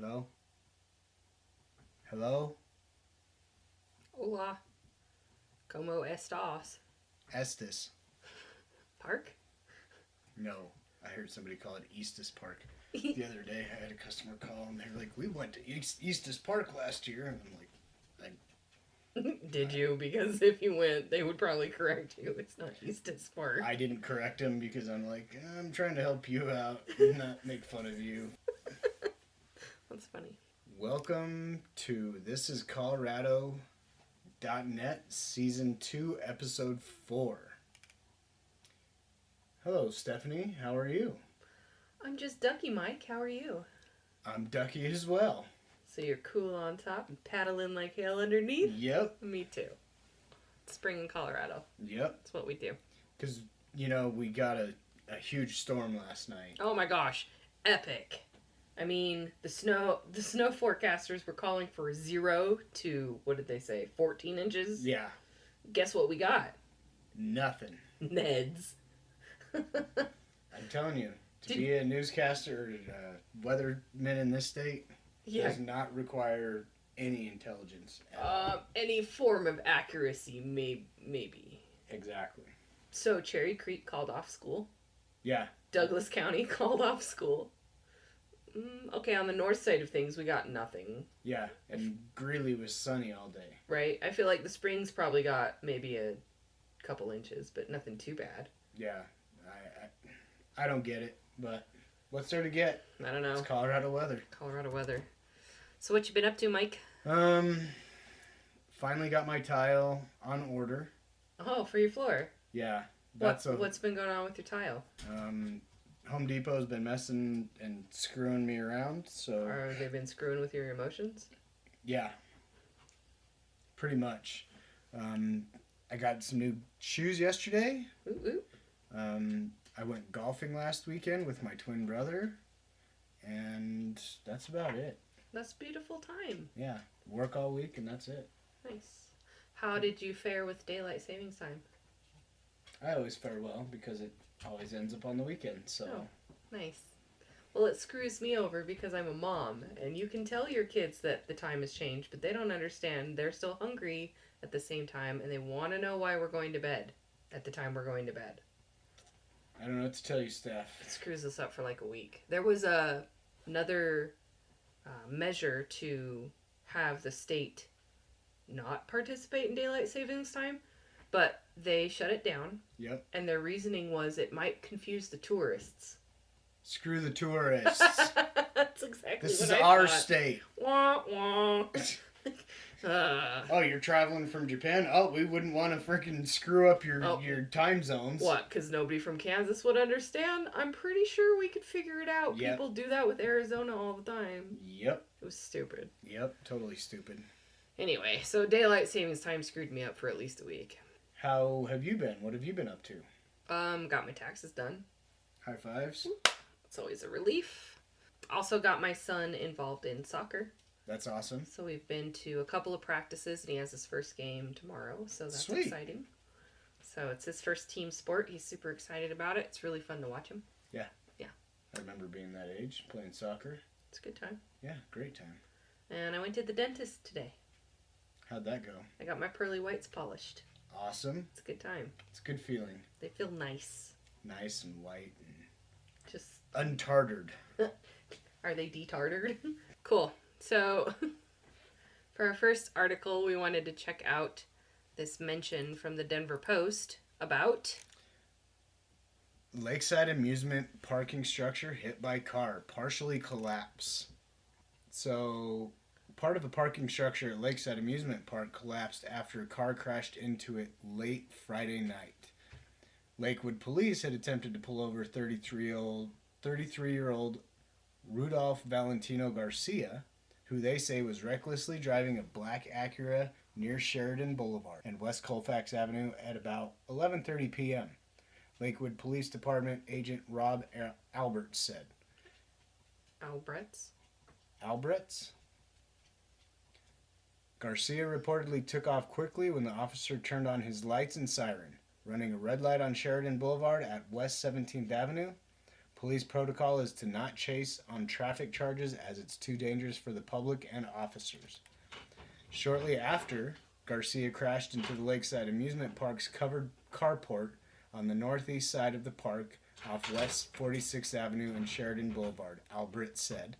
Hello? Hello? Hola. ¿Cómo estás? Estes. Park? No, I heard somebody call it Eastus Park. The other day I had a customer call and they were like, we went to Eastus Park last year. And I'm like, Did you? Because if you went, they would probably correct you. It's not Eastus Park. I didn't correct him because I'm like, I'm trying to help you out and not make fun of you. That's funny. Welcome to This Is Colorado.net Season 2, Episode 4. Hello, Stephanie. How are you? I'm just Ducky, Mike. How are you? I'm Ducky as well. So you're cool on top and paddling like hell underneath? Yep. Me too. It's spring in Colorado. Yep. That's what we do. Because, we got a huge storm last night. Oh my gosh. Epic. I mean, the snow forecasters were calling for 0 to, what did they say, 14 inches? Yeah. Guess what we got? Nothing. Neds. I'm telling you, to be a newscaster or weatherman in this state does not require any intelligence. Any form of accuracy, maybe. Exactly. So Cherry Creek called off school. Yeah. Douglas County called off school. Okay, on the north side of things, we got nothing. Yeah, and Greeley was sunny all day. Right? I feel like the Springs probably got maybe a couple inches, but nothing too bad. Yeah. I don't get it, but what's there to get? I don't know. It's Colorado weather. Colorado weather. So what you been up to, Mike? Finally got my tile on order. Oh, for your floor. Yeah. What's been going on with your tile? Home Depot's been messing and screwing me around, so... Or they've been screwing with your emotions? Yeah. Pretty much. I got some new shoes yesterday. Ooh. I went golfing last weekend with my twin brother, and that's about it. That's a beautiful time. Yeah. Work all week, and that's it. Nice. How did you fare with daylight savings time? I always fare well because it always ends up on the weekend, so... Oh, nice. Well, it screws me over because I'm a mom, and you can tell your kids that the time has changed, but they don't understand. They're still hungry at the same time, and they want to know why we're going to bed at the time we're going to bed. I don't know what to tell you, Steph. It screws us up for like a week. There was another measure to have the state not participate in daylight savings time, but they shut it down. Yep. And their reasoning was it might confuse the tourists. Screw the tourists. That's exactly This what is I our thought. state. Wah, wah. Oh, you're traveling from Japan? Oh, we wouldn't want to freaking screw up your time zones. What, because nobody from Kansas would understand? I'm pretty sure we could figure it out. Yep. People do that with Arizona all the time. Yep. It was stupid. Yep, totally stupid. Anyway, so daylight savings time screwed me up for at least a week. How have you been? What have you been up to? Got my taxes done. High fives? It's always a relief. Also got my son involved in soccer. That's awesome. So we've been to a couple of practices, and he has his first game tomorrow, so that's Sweet. exciting. So it's his first team sport. He's super excited about it. It's really fun to watch him. Yeah. Yeah. I remember being that age, playing soccer. It's a good time. Yeah, great time. And I went to the dentist today. How'd that go? I got my pearly whites polished. Awesome. It's a good time. It's a good feeling. They feel nice. Nice and white and Just untartared. Are they detartared? Cool. So for our first article, we wanted to check out this mention from the Denver Post about Lakeside amusement parking structure hit by car, partially collapse. So, part of a parking structure at Lakeside Amusement Park collapsed after a car crashed into it late Friday night. Lakewood police had attempted to pull over 33-year-old Rudolph Valentino Garcia, who they say was recklessly driving a black Acura near Sheridan Boulevard and West Colfax Avenue at about 11:30 p.m. Lakewood Police Department agent Rob Alberts said. Alberts? Garcia reportedly took off quickly when the officer turned on his lights and siren, running a red light on Sheridan Boulevard at West 17th Avenue. Police protocol is to not chase on traffic charges as it's too dangerous for the public and officers. Shortly after, Garcia crashed into the Lakeside Amusement Park's covered carport on the northeast side of the park off West 46th Avenue and Sheridan Boulevard, Albrit said.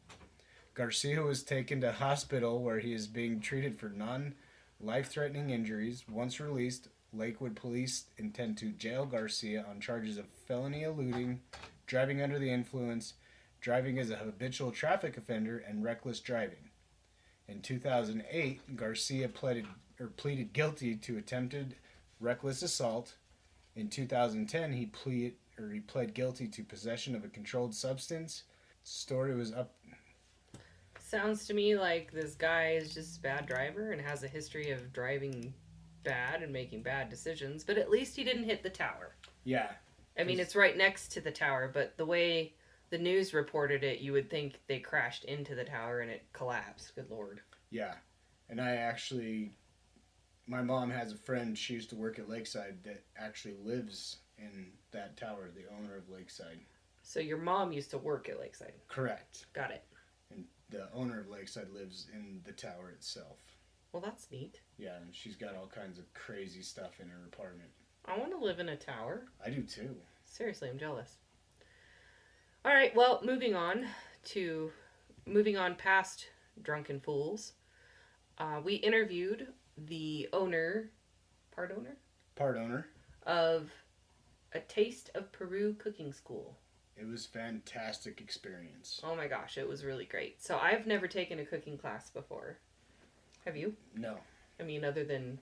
Garcia was taken to hospital where he is being treated for non-life-threatening injuries. Once released, Lakewood police intend to jail Garcia on charges of felony eluding, driving under the influence, driving as a habitual traffic offender, and reckless driving. In 2008, Garcia pleaded guilty to attempted reckless assault. In 2010, he pled guilty to possession of a controlled substance. Story was up. Sounds to me like this guy is just a bad driver and has a history of driving bad and making bad decisions, but at least he didn't hit the tower. Yeah. I mean, it's right next to the tower, but the way the news reported it, you would think they crashed into the tower and it collapsed. Good Lord. Yeah. And my mom has a friend, she used to work at Lakeside, that actually lives in that tower, the owner of Lakeside. So your mom used to work at Lakeside. Correct. Got it. And the owner of Lakeside lives in the tower itself. Well, that's neat. Yeah, and she's got all kinds of crazy stuff in her apartment. I want to live in a tower. I do too. Seriously, I'm jealous. All right, well, moving on past Drunken Fools. We interviewed the part owner of A Taste of Peru Cooking School. It was a fantastic experience. Oh my gosh, it was really great. So I've never taken a cooking class before. Have you? No. I mean, other than...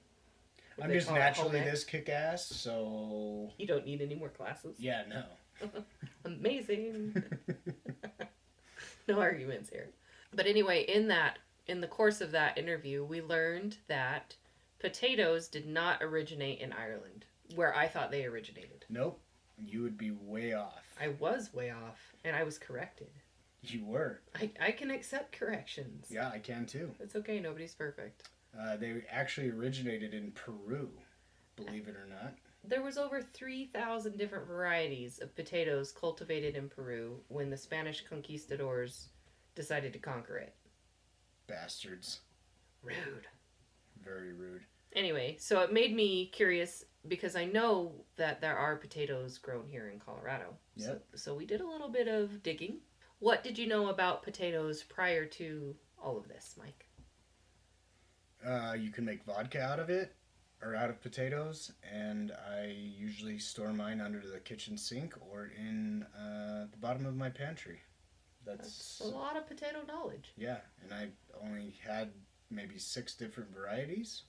I'm just naturally this kick-ass, so... You don't need any more classes. Yeah, no. Amazing. No arguments here. But anyway, in the course of that interview, we learned that potatoes did not originate in Ireland, where I thought they originated. Nope. You would be way off. I was way off, and I was corrected. You were. I can accept corrections. Yeah, I can too. It's okay, nobody's perfect. They actually originated in Peru, believe it or not. There was over 3,000 different varieties of potatoes cultivated in Peru when the Spanish conquistadors decided to conquer it. Bastards. Rude. Very rude. Anyway, so it made me curious because I know that there are potatoes grown here in Colorado. Yep. So we did a little bit of digging. What did you know about potatoes prior to all of this, Mike? You can make vodka out of it, or out of potatoes, and I usually store mine under the kitchen sink or in the bottom of my pantry. That's a lot of potato knowledge. Yeah, and I only had maybe 6 different varieties.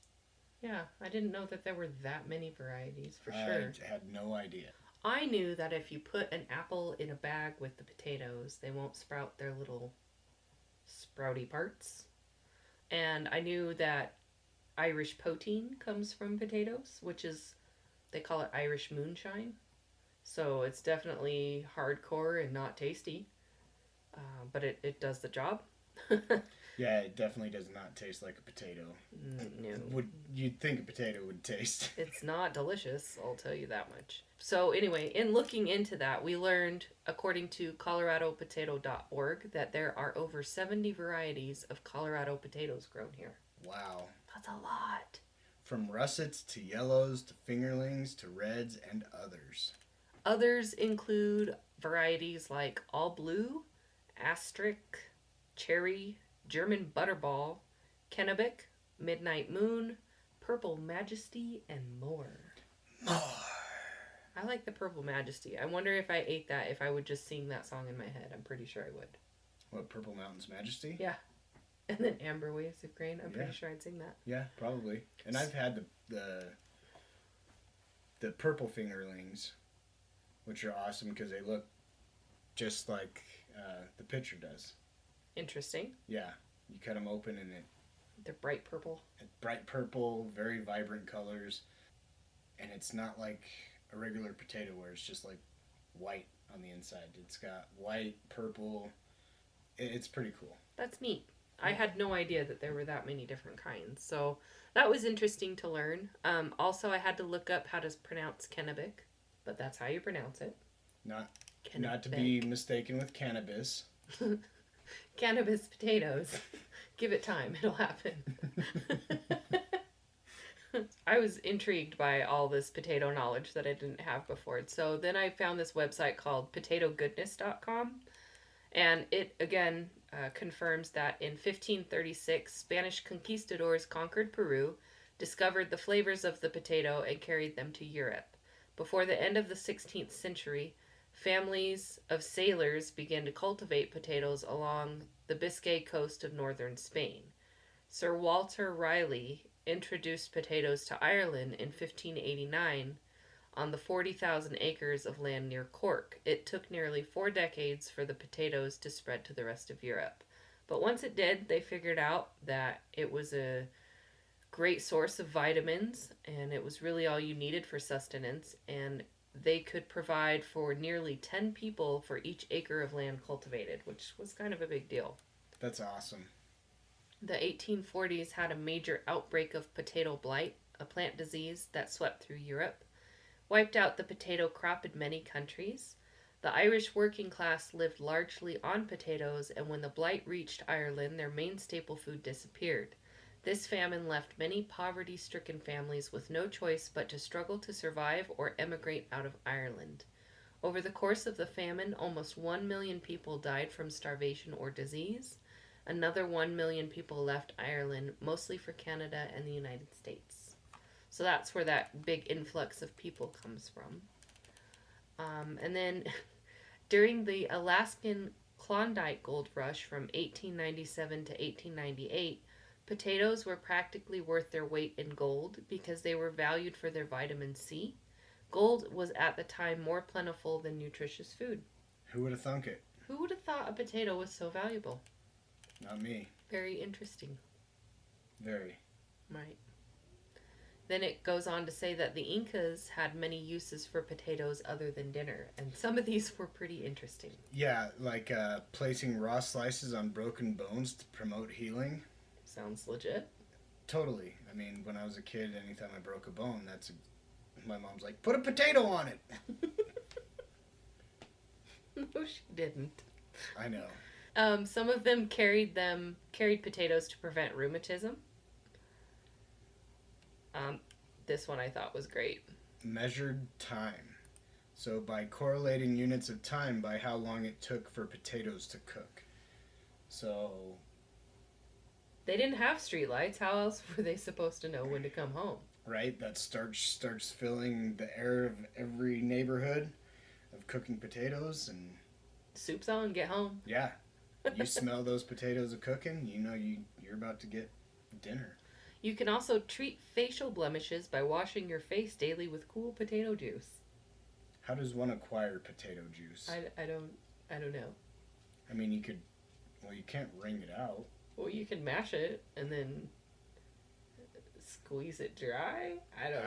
Yeah, I didn't know that there were that many varieties, for sure. I had no idea. I knew that if you put an apple in a bag with the potatoes, they won't sprout their little sprouty parts. And I knew that Irish poteen comes from potatoes, which is, they call it Irish moonshine. So it's definitely hardcore and not tasty. But it does the job. Yeah, it definitely does not taste like a potato. No. You'd think a potato would taste. It's not delicious, I'll tell you that much. So anyway, in looking into that, we learned, according to coloradopotato.org, that there are over 70 varieties of Colorado potatoes grown here. Wow. That's a lot. From russets to yellows to fingerlings to reds and others. Others include varieties like All Blue, Asterisk, Cherry, German Butterball, Kennebec, Midnight Moon, Purple Majesty, and more. I like the Purple Majesty. I wonder if I ate that, if I would just sing that song in my head. I'm pretty sure I would. What, Purple Mountain's Majesty? Yeah. And then Amber Waves of Grain. I'm pretty sure I'd sing that. Yeah, probably. And I've had the purple fingerlings, which are awesome because they look just like the picture does. Interesting. Yeah. You cut them open and they're bright purple. Bright purple, very vibrant colors. And it's not like a regular potato where it's just like white on the inside. It's got white, purple. It's pretty cool. That's neat. I had no idea that there were that many different kinds. So that was interesting to learn. Also, I had to look up how to pronounce Kennebec, but that's how you pronounce it. Not Not to be mistaken with cannabis. Cannabis potatoes. Give it time, it'll happen. I was intrigued by all this potato knowledge that I didn't have before. So then I found this website called potatogoodness.com. And it, again, confirms that in 1536, Spanish conquistadors conquered Peru, discovered the flavors of the potato, and carried them to Europe. Before the end of the 16th century, families of sailors began to cultivate potatoes along the Biscay coast of northern Spain. Sir Walter Raleigh introduced potatoes to Ireland in 1589 on the 40,000 acres of land near Cork. It took nearly 4 decades for the potatoes to spread to the rest of Europe. But once it did, they figured out that it was a great source of vitamins and it was really all you needed for sustenance, and they could provide for nearly 10 people for each acre of land cultivated, which was kind of a big deal. That's awesome. The 1840s had a major outbreak of potato blight, a plant disease that swept through Europe, wiped out the potato crop in many countries. The Irish working class lived largely on potatoes, and when the blight reached Ireland, their main staple food disappeared. This famine left many poverty-stricken families with no choice but to struggle to survive or emigrate out of Ireland. Over the course of the famine, almost 1 million people died from starvation or disease. Another 1 million people left Ireland, mostly for Canada and the United States. So that's where that big influx of people comes from. And then during the Alaskan Klondike gold rush from 1897 to 1898, potatoes were practically worth their weight in gold because they were valued for their vitamin C. Gold was at the time more plentiful than nutritious food. Who would have thunk it? Who would have thought a potato was so valuable? Not me. Very interesting. Very. Right. Then it goes on to say that the Incas had many uses for potatoes other than dinner, and some of these were pretty interesting. Yeah, like placing raw slices on broken bones to promote healing. Sounds legit. Totally. I mean, when I was a kid, anytime I broke a bone, my mom's like, put a potato on it. No, she didn't. I know. Some of them carried potatoes to prevent rheumatism. This one I thought was great. Measured time. So by correlating units of time by how long it took for potatoes to cook. So they didn't have streetlights. How else were they supposed to know when to come home? Right? That starch starts filling the air of every neighborhood of cooking potatoes, and soup's on, get home. Yeah. You smell those potatoes are cooking, you know you're about to get dinner. You can also treat facial blemishes by washing your face daily with cool potato juice. How does one acquire potato juice? I don't know. I mean, you can't wring it out. Well, you can mash it and then squeeze it dry. I don't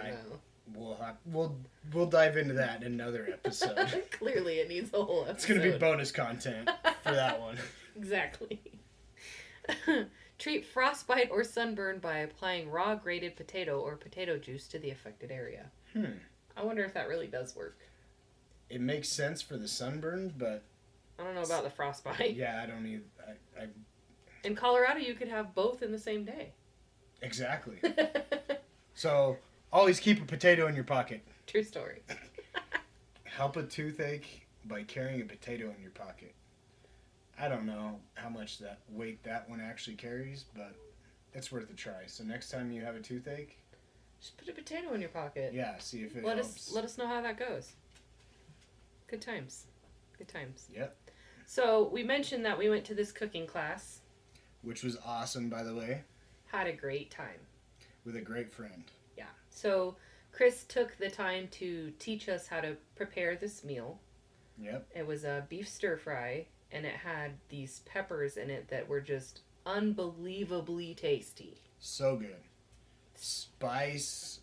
know. We'll dive into that in another episode. Clearly, it needs a whole episode. It's going to be bonus content for that one. Exactly. Treat frostbite or sunburn by applying raw grated potato or potato juice to the affected area. I wonder if that really does work. It makes sense for the sunburn, but I don't know about the frostbite. Yeah, I don't either. In Colorado, you could have both in the same day. Exactly. So, always keep a potato in your pocket. True story. Help a toothache by carrying a potato in your pocket. I don't know how much weight that one actually carries, but it's worth a try. So next time you have a toothache, just put a potato in your pocket. Yeah, see if it helps. Let us know how that goes. Good times. Good times. Yep. So we mentioned that we went to this cooking class. Which was awesome, by the way. Had a great time. With a great friend. Yeah. So Chris took the time to teach us how to prepare this meal. Yep. It was a beef stir fry, and it had these peppers in it that were just unbelievably tasty. So good. Spice,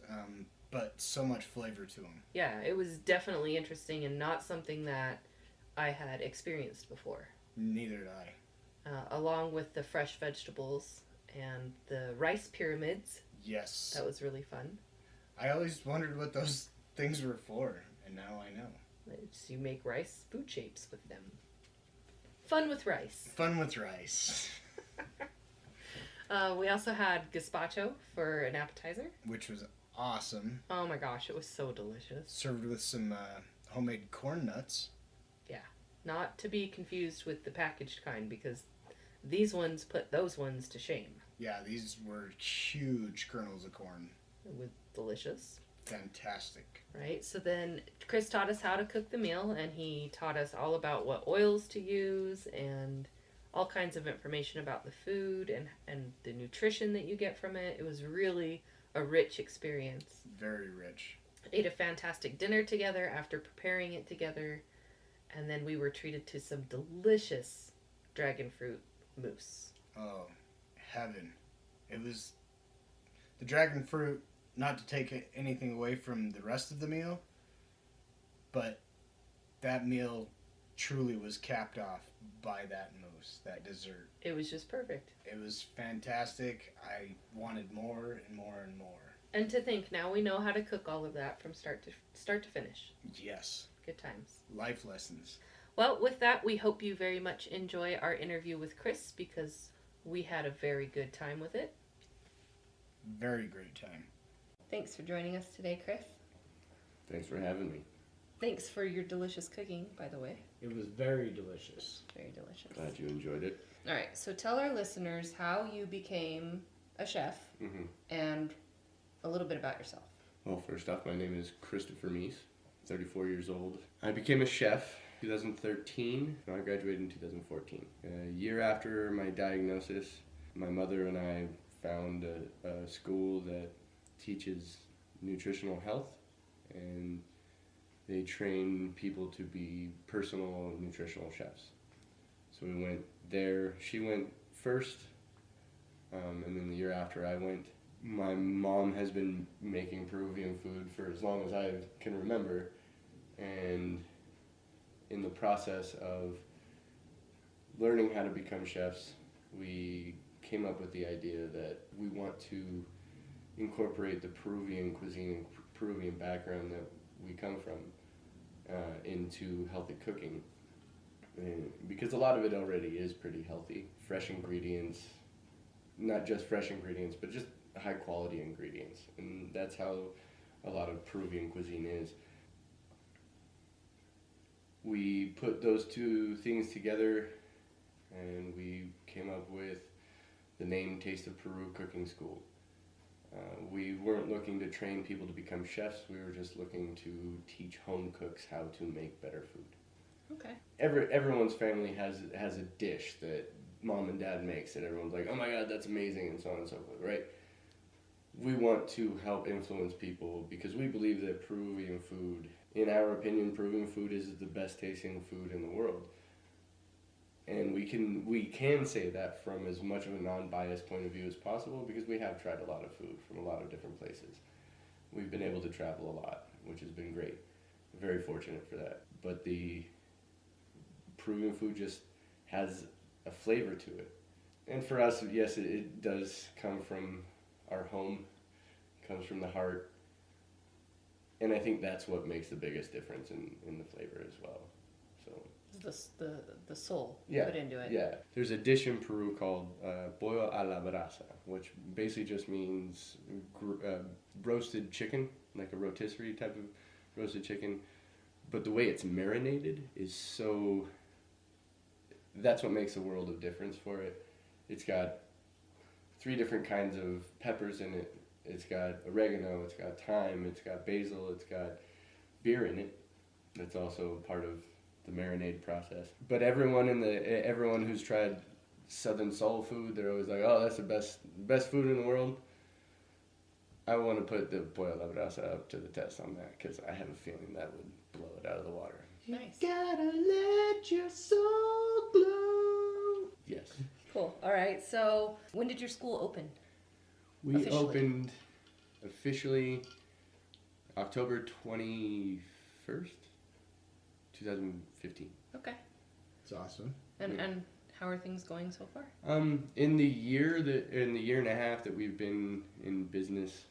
but so much flavor to them. Yeah, it was definitely interesting and not something that I had experienced before. Neither did I. Along with the fresh vegetables and the rice pyramids. Yes. That was really fun. I always wondered what those things were for, and now I know. You make rice food shapes with them. Fun with rice. Fun with rice. We also had gazpacho for an appetizer. Which was awesome. Oh my gosh, it was so delicious. Served with some homemade corn nuts. Yeah, not to be confused with the packaged kind, because these ones put those ones to shame. Yeah, these were huge kernels of corn. It was delicious. Fantastic. Right, so then Chris taught us how to cook the meal, and he taught us all about what oils to use and all kinds of information about the food and the nutrition that you get from it. It was really a rich experience. Very rich. Ate a fantastic dinner together after preparing it together, and then we were treated to some delicious dragon fruit mousse. Oh, heaven. It was the dragon fruit, not to take anything away from the rest of the meal, but that meal truly was capped off by that mousse, that dessert. It was just perfect. It was fantastic. I wanted more and more and more. And to think, now we know how to cook all of that from start to finish. Yes. Good times. Life lessons. Well, with that, we hope you very much enjoy our interview with Chris, because we had a very good time with it. Very great time. Thanks for joining us today, Chris. Thanks for having me. Thanks for your delicious cooking, by the way. It was very delicious. Very delicious. Glad you enjoyed it. All right, so tell our listeners how you became a chef and a little bit about yourself. Well, first off, my name is Christopher Meese, 34 years old. I became a chef in 2013, and I graduated in 2014. A year after my diagnosis, my mother and I found a school that teaches nutritional health, and they train people to be personal nutritional chefs. So we went there. She went first, and then the year after I went. My mom has been making Peruvian food for as long as I can remember, and in the process of learning how to become chefs, we came up with the idea that we want to incorporate the Peruvian cuisine and Peruvian background that we come from into healthy cooking. Because a lot of it already is pretty healthy. Fresh ingredients, not just fresh ingredients, but just high quality ingredients. And that's how a lot of Peruvian cuisine is. We put those two things together and we came up with the name Taste of Peru Cooking School. We weren't looking to train people to become chefs, we were just looking to teach home cooks how to make better food. Okay. Everyone's family has a dish that mom and dad makes that everyone's like, oh my god, that's amazing, and so on and so forth, right? We want to help influence people because we believe that Peruvian food, in our opinion, Peruvian food is the best tasting food in the world. And we can say that from as much of a non-biased point of view as possible because we have tried a lot of food from a lot of different places. We've been able to travel a lot, which has been great. Very fortunate for that. But the Peruvian food just has a flavor to it. And for us, yes, it does come from our home, comes from the heart. And I think that's what makes the biggest difference in the flavor as well. So The soul put into it. Yeah. There's a dish in Peru called pollo a la brasa, which basically just means roasted chicken, like a rotisserie type of roasted chicken. But the way it's marinated is so... That's what makes a world of difference for it. It's got 3 different kinds of peppers in it. It's got oregano, it's got thyme, it's got basil, it's got beer in it. That's also part of the marinade process. But everyone who's tried Southern soul food, they're always like, "Oh, that's the best food in the world." I want to put the pollo a la brasa up to the test on that because I have a feeling that would blow it out of the water. Nice. You gotta let your soul glow. Yes. Cool. All right. So, when did your school open? We Officially. opened officially October 21st, 2015. Okay. It's awesome. And how are things going so far? In the year and a half that we've been in business,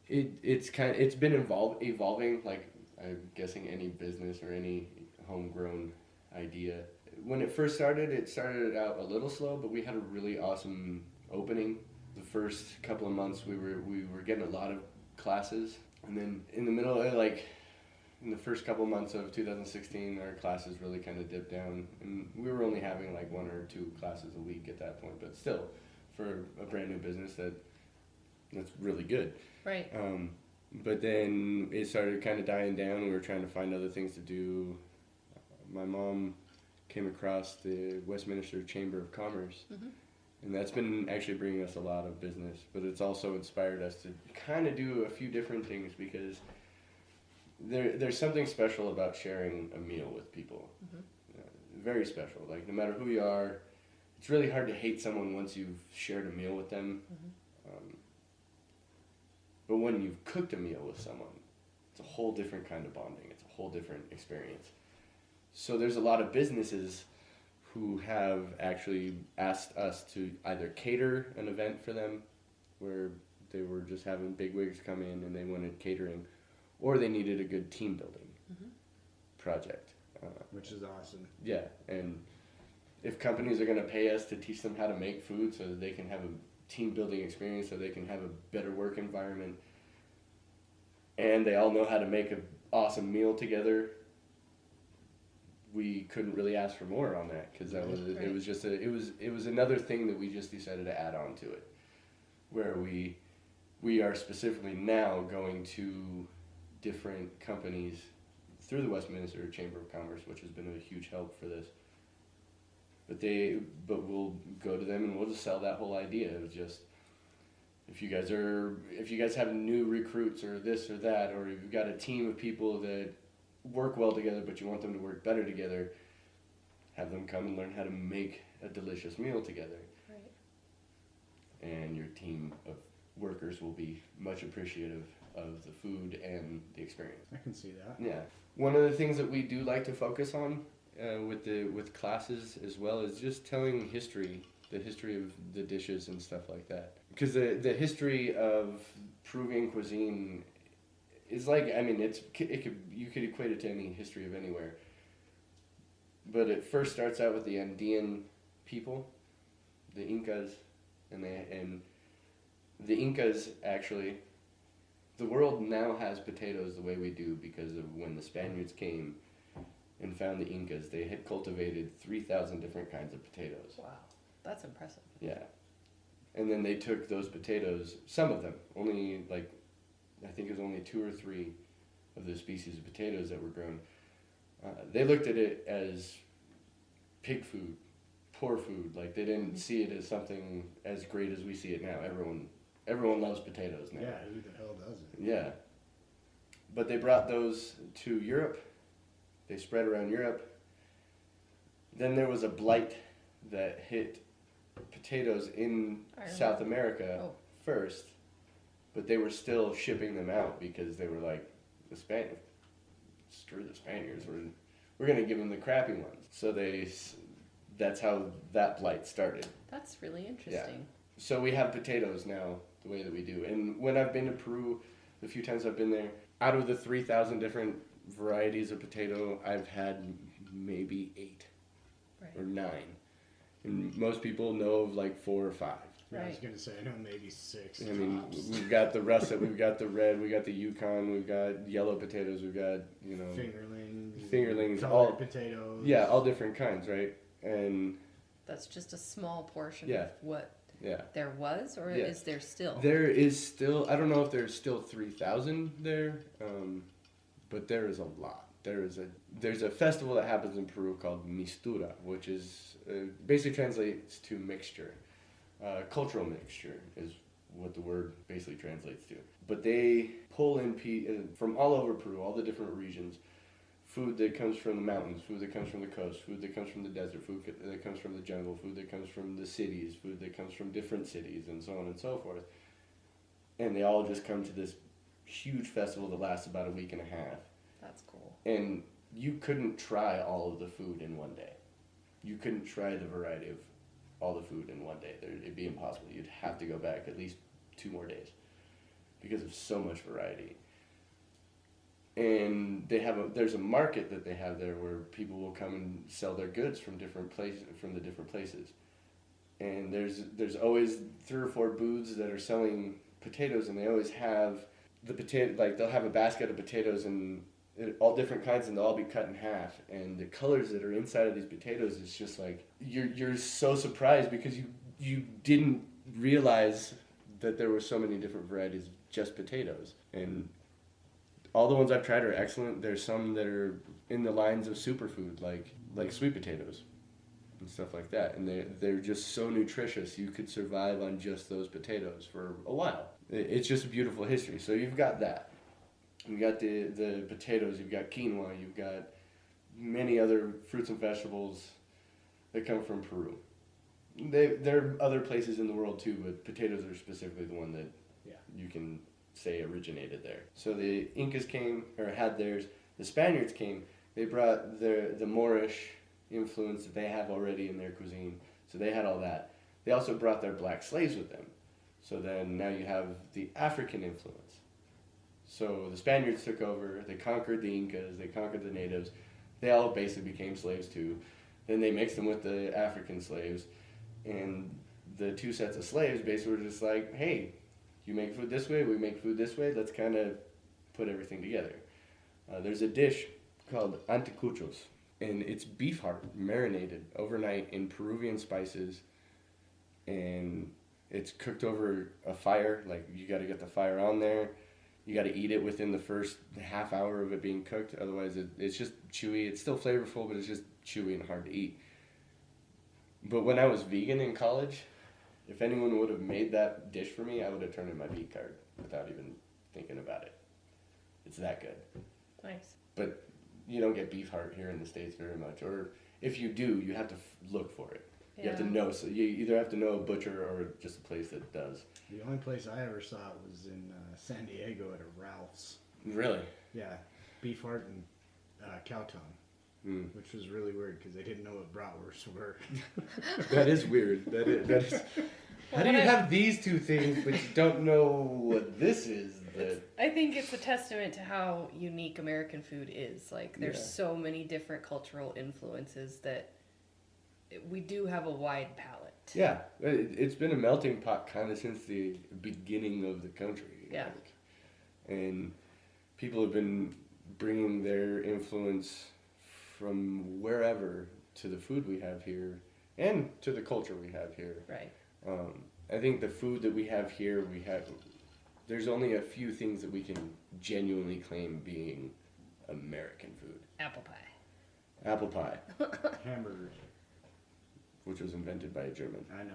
it's been evolving, like I'm guessing any business or any homegrown idea. When it started out a little slow, but we had a really awesome opening. The first couple of months we were getting a lot of classes, and then in the middle of, like, in the first couple of months of 2016, our classes really kind of dipped down, and we were only having like 1 or 2 classes a week at that point. But still, for a brand new business, that's really good. Right. But then it started kind of dying down. We were trying to find other things to do. My mom came across the Westminster Chamber of Commerce, and that's been actually bringing us a lot of business. But it's also inspired us to kind of do a few different things, because there's something special about sharing a meal with people. Very special. Like, no matter who you are, it's really hard to hate someone once you've shared a meal with them. But when you've cooked a meal with someone, it's a whole different kind of bonding. It's a whole different experience. So there's a lot of businesses who have actually asked us to either cater an event for them, where they were just having bigwigs come in and they wanted catering, or they needed a good team building project. Which is awesome. Yeah, and if companies are going to pay us to teach them how to make food so that they can have a team building experience, so they can have a better work environment, and they all know how to make an awesome meal together, we couldn't really ask for more on that, because that was it was just it was another thing that we just decided to add on to it, where we are specifically now going to different companies through the Westminster Chamber of Commerce, which has been a huge help for this. But we'll go to them and we'll just sell that whole idea of just, if you guys have new recruits or this or that, or you've got a team of people that work well together but you want them to work better together, have them come and learn how to make a delicious meal together. Right. And your team of workers will be much appreciative of the food and the experience. I can see that. Yeah. One of the things that we do like to focus on with classes as well is just telling the history of the dishes and stuff like that. Because the history of Peruvian cuisine is like, I mean, you could equate it to any history of anywhere. But it first starts out with the Andean people, the Incas, and the Incas actually. The world now has potatoes the way we do because of when the Spaniards came and found the Incas. They had cultivated 3,000 different kinds of potatoes. Wow, that's impressive. Yeah. And then they took those potatoes, some of them, only like, I think it was only 2 or 3 of the species of potatoes that were grown. They looked at it as pig food, poor food. Like, they didn't see it as something as great as we see it now. Everyone loves potatoes now. Yeah, who the hell doesn't? Yeah. But they brought those to Europe. They spread around Europe. Then there was a blight that hit potatoes in South America first, but they were still shipping them out because they were like, screw the Spaniards, we're going to give them the crappy ones. So that's how that blight started. That's really interesting. Yeah. So we have potatoes now the way that we do. And when I've been to Peru, the few times I've been there, out of the 3,000 different varieties of potato, I've had maybe 8 or 9. And most people know of like 4 or 5. Yeah, I was going to say, I know maybe 6. I mean, we've got the russet, we've got the red, we got the Yukon, we've got yellow potatoes, we've got, fingerlings, all potatoes. Yeah, all different kinds, right? And that's just a small portion of what Yeah. there was, or is there still? There is still, I don't know if there's still 3,000 there, but there is a lot. There's a festival that happens in Peru called Mistura, which is basically translates to mixture. Cultural mixture is what the word basically translates to. But they pull in from all over Peru, all the different regions, food that comes from the mountains, food that comes from the coast, food that comes from the desert, food that comes from the jungle, food that comes from the cities, food that comes from different cities, and so on and so forth. And they all just come to this huge festival that lasts about a week and a half. That's cool. And you couldn't try all of the food in one day. You couldn't try the variety of all the food in one day. It'd be impossible. You'd have to go back at least 2 more days. because of so much variety. And there's a market that they have there where people will come and sell their goods from the different places. And there's always 3 or 4 booths that are selling potatoes, and they always have the potato, like they'll have a basket of potatoes and all different kinds, and they'll all be cut in half. And the colors that are inside of these potatoes is just like you're so surprised because you didn't realize that there were so many different varieties of just potatoes. And all the ones I've tried are excellent. There's some that are in the lines of superfood, like sweet potatoes and stuff like that. And they're just so nutritious. You could survive on just those potatoes for a while. It's just a beautiful history. So you've got that. You've got the potatoes. You've got quinoa. You've got many other fruits and vegetables that come from Peru. There are other places in the world too, but potatoes are specifically the one that you can say originated there. So the Incas came, or had theirs. The Spaniards came. They brought the Moorish influence that they have already in their cuisine. So they had all that. They also brought their black slaves with them. So then now you have the African influence. So the Spaniards took over. They conquered the Incas. They conquered the natives. They all basically became slaves too. Then they mixed them with the African slaves. And the 2 sets of slaves basically were just like, hey, you make food this way, we make food this way, let's kind of put everything together. There's a dish called anticuchos, and it's beef heart marinated overnight in Peruvian spices, and it's cooked over a fire. Like, you got to get the fire on there. You got to eat it within the first half hour of it being cooked, otherwise it's just chewy. It's still flavorful, but it's just chewy and hard to eat. But when I was vegan in college, if anyone would have made that dish for me, I would have turned in my beet card without even thinking about it. It's that good. Nice. But you don't get beef heart here in the States very much. Or if you do, you have to look for it. You have to know. So you either have to know a butcher or just a place that does. The only place I ever saw it was in San Diego at a Ralph's. Really? Yeah. Beef heart and cow tongue. Which was really weird because they didn't know what bratwursts were. That is weird. That is. How do you have these 2 things but you don't know what this is? I think it's a testament to how unique American food is. Like, there's so many different cultural influences that we do have a wide palette. Yeah, it's been a melting pot kind of since the beginning of the country. Yeah. And people have been bringing their influence from wherever to the food we have here and to the culture we have here. Right. I think the food that we have here, there's only a few things that we can genuinely claim being American food. Apple pie. Apple pie. Hamburgers. Which was invented by a German. I know.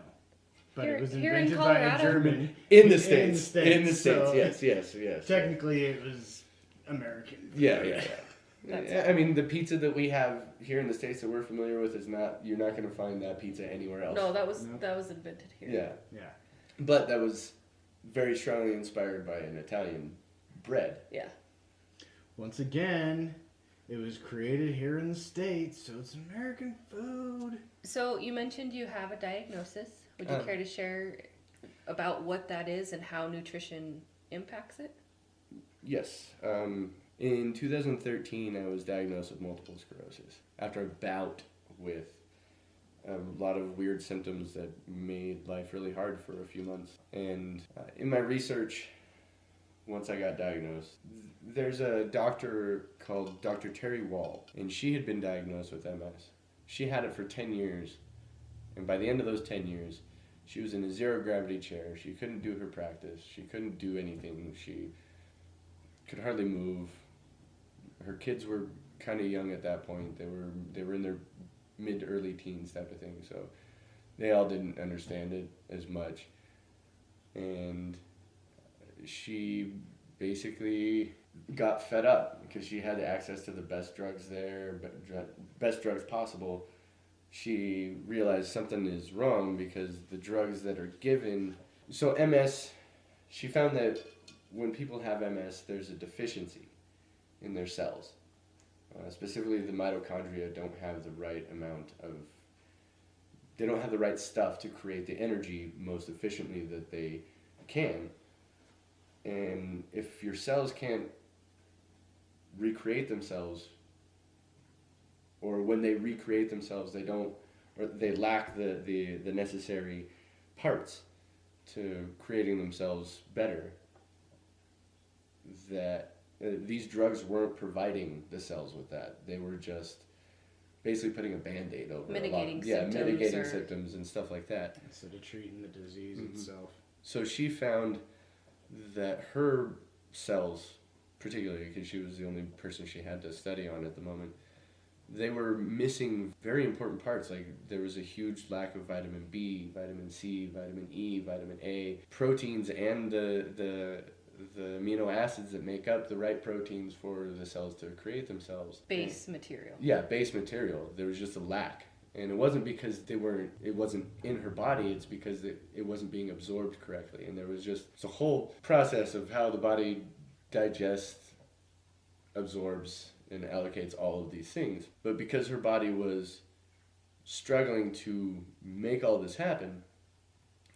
But Here- it was here in invented by a Colorado? German. In the States. In the States, so yes. Technically, it was American. Yeah. I mean, the pizza that we have here in the States that we're familiar with you're not going to find that pizza anywhere else. No, that was invented here. Yeah. But that was very strongly inspired by an Italian bread. Yeah. Once again, it was created here in the States, so it's American food. So you mentioned you have a diagnosis. Would you care to share about what that is and how nutrition impacts it? Yes. In 2013, I was diagnosed with multiple sclerosis after a bout with a lot of weird symptoms that made life really hard for a few months. And in my research, once I got diagnosed, there's a doctor called Dr. Terry Wall, and she had been diagnosed with MS. She had it for 10 years, and by the end of those 10 years, she was in a zero-gravity chair. She couldn't do her practice. She couldn't do anything. She could hardly move. Her kids were kind of young at that point. They were in their mid to early teens type of thing, so they all didn't understand it as much. And she basically got fed up because she had access to the best drugs there, best drugs possible. She realized something is wrong because the drugs that are given... So MS, she found that when people have MS, there's a deficiency in their cells. Specifically, the mitochondria don't have the right amount of... They don't have the right stuff to create the energy most efficiently that they can. And if your cells can't recreate themselves, or when they recreate themselves, they don't, or they lack the necessary parts to creating themselves better, that these drugs weren't providing the cells with that. They were just basically putting a Band-Aid over Mitigating mitigating symptoms symptoms and stuff like that. Instead of treating the disease itself. So she found that her cells, particularly because she was the only person she had to study on at the moment, they were missing very important parts. Like there was a huge lack of vitamin B, vitamin C, vitamin E, vitamin A, proteins, and the amino acids that make up the right proteins for the cells to create themselves. Base material. Yeah, base material. There was just a lack. And it wasn't because it wasn't in her body, it's because it wasn't being absorbed correctly. And there was just it's a whole process of how the body digests, absorbs, and allocates all of these things. But because her body was struggling to make all this happen,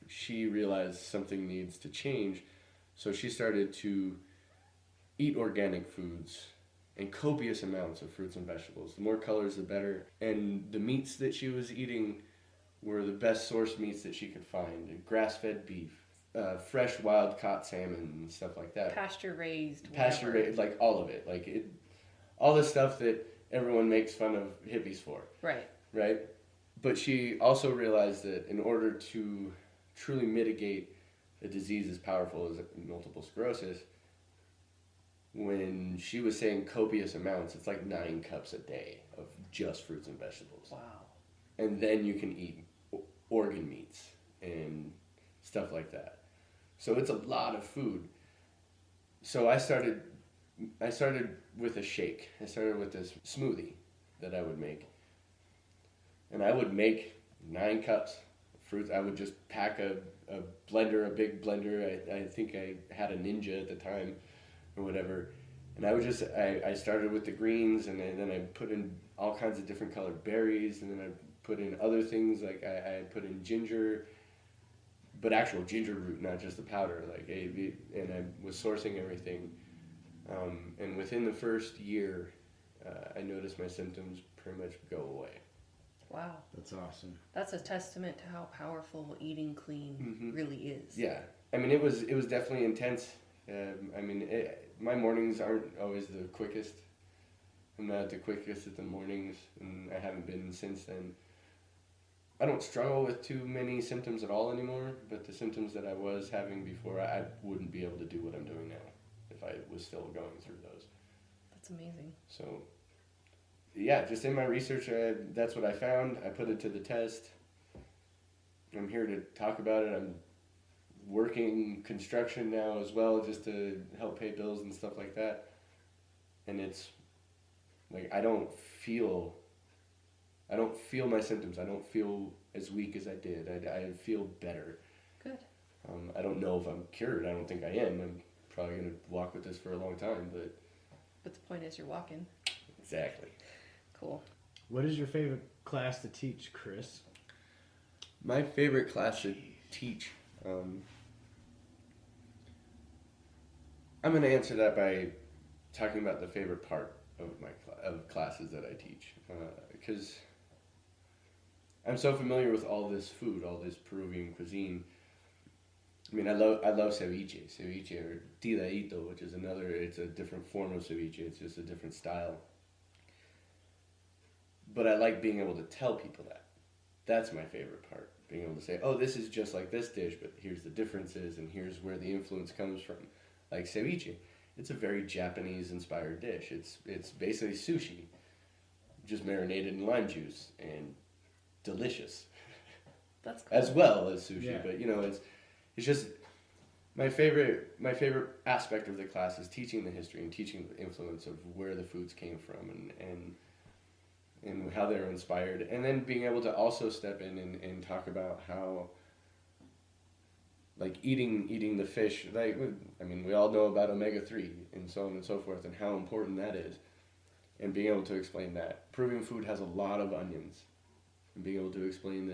she realized something needs to change. So she started to eat organic foods and copious amounts of fruits and vegetables. The more colors, the better. And the meats that she was eating were the best sourced meats that she could find. Grass-fed beef, fresh wild-caught salmon, and stuff like that. Pasture-raised. Pasture-raised, like all of it. Like it, all the stuff that everyone makes fun of hippies for. Right. Right? But she also realized that in order to truly mitigate a disease as powerful as multiple sclerosis, when she was saying copious amounts, it's like 9 cups a day of just fruits and vegetables. Wow. And then you can eat organ meats and stuff like that. So it's a lot of food. So I started with a shake. I started with this smoothie that I would make. And I would make 9 cups of fruits. I would just pack a blender, a big blender. I think I had a Ninja at the time or whatever. And I started with the greens, and then I put in all kinds of different colored berries, and then I put in other things, like I put in ginger, but actual ginger root, not just the powder, and I was sourcing everything. And within the first year, I noticed my symptoms pretty much go away. Wow. That's awesome. That's a testament to how powerful eating clean really is. Yeah. I mean, it was definitely intense. My mornings aren't always the quickest. I'm not the quickest at the mornings, and I haven't been since then. I don't struggle with too many symptoms at all anymore, but the symptoms that I was having before, I wouldn't be able to do what I'm doing now if I was still going through those. That's amazing. So, yeah, just in my research, that's what I found. I put it to the test. I'm here to talk about it. I'm working construction now as well, just to help pay bills and stuff like that. And it's like I don't feel my symptoms. I don't feel as weak as I did. I feel better. Good. I don't know if I'm cured. I don't think I am. I'm probably gonna walk with this for a long time, but the point is you're walking. Exactly. Cool. What is your favorite class to teach, Chris? My favorite class to teach. I'm going to answer that by talking about the favorite part of my classes that I teach, because I'm so familiar with all this food, all this Peruvian cuisine. I mean, I love ceviche or tiradito, which is it's a different form of ceviche. It's just a different style. But I like being able to tell people that. That's my favorite part. Being able to say, oh, this is just like this dish, but here's the differences, and here's where the influence comes from. Like ceviche, it's a very Japanese-inspired dish. It's basically sushi, just marinated in lime juice, and delicious. That's cool. As well as sushi, Yeah. But it's just my favorite aspect of the class is teaching the history and teaching the influence of where the foods came from and how they're inspired, and then being able to also step in and talk about how, like, eating the fish, we all know about omega-3 and so on and so forth and how important that is, and being able to explain that. Peruvian food has a lot of onions, and being able to explain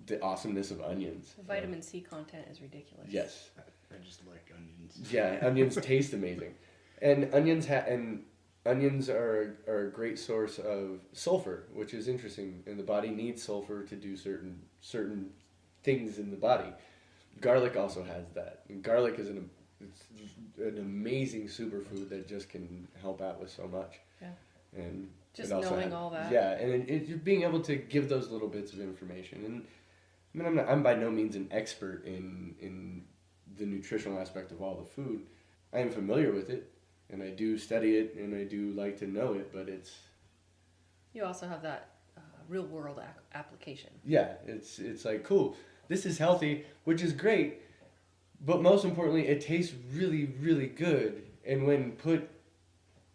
the awesomeness of onions. The vitamin C content is ridiculous. Yes. I just like onions. Yeah, onions taste amazing, and onions are a great source of sulfur, which is interesting. And the body needs sulfur to do certain things in the body. Garlic also has that. And garlic is it's an amazing superfood that just can help out with so much. Yeah. And Just it also knowing all that. Yeah, and it being able to give those little bits of information. And I mean, I'm by no means an expert in the nutritional aspect of all the food. I am familiar with it, and I do study it, and I do like to know it, but it's... You also have that real world application. Yeah, it's like, cool, this is healthy, which is great, but most importantly, it tastes really, really good. And when put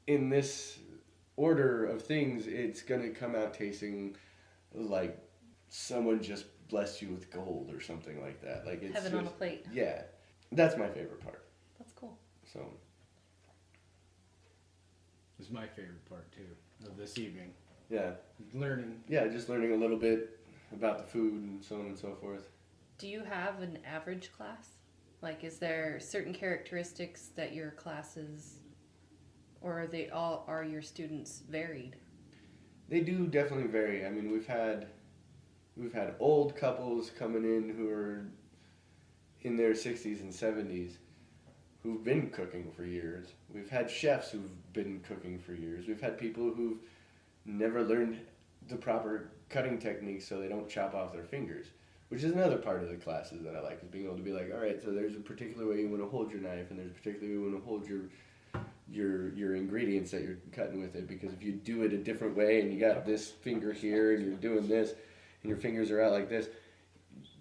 in this order of things, it's going to come out tasting like someone just blessed you with gold or something like that. Like it's Heaven just, on a plate. Yeah, that's my favorite part. That's cool. So It's my favorite part too of this evening. yeah, Learning. yeah, just learning a little bit about the food and so on and so forth. Do you have an average class? Like, is there certain characteristics that your classes, or are your students varied? They do definitely vary. I mean, we've had old couples coming in who are in their 60s and 70s who've been cooking for years. We've had chefs who've been cooking for years. We've had people who've never learned the proper cutting techniques so they don't chop off their fingers, which is another part of the classes that I like, is being able to be like, all right, so there's a particular way you want to hold your knife, and there's a particular way you want to hold your ingredients that you're cutting with it, because if you do it a different way and you got this finger here and you're doing this and your fingers are out like this,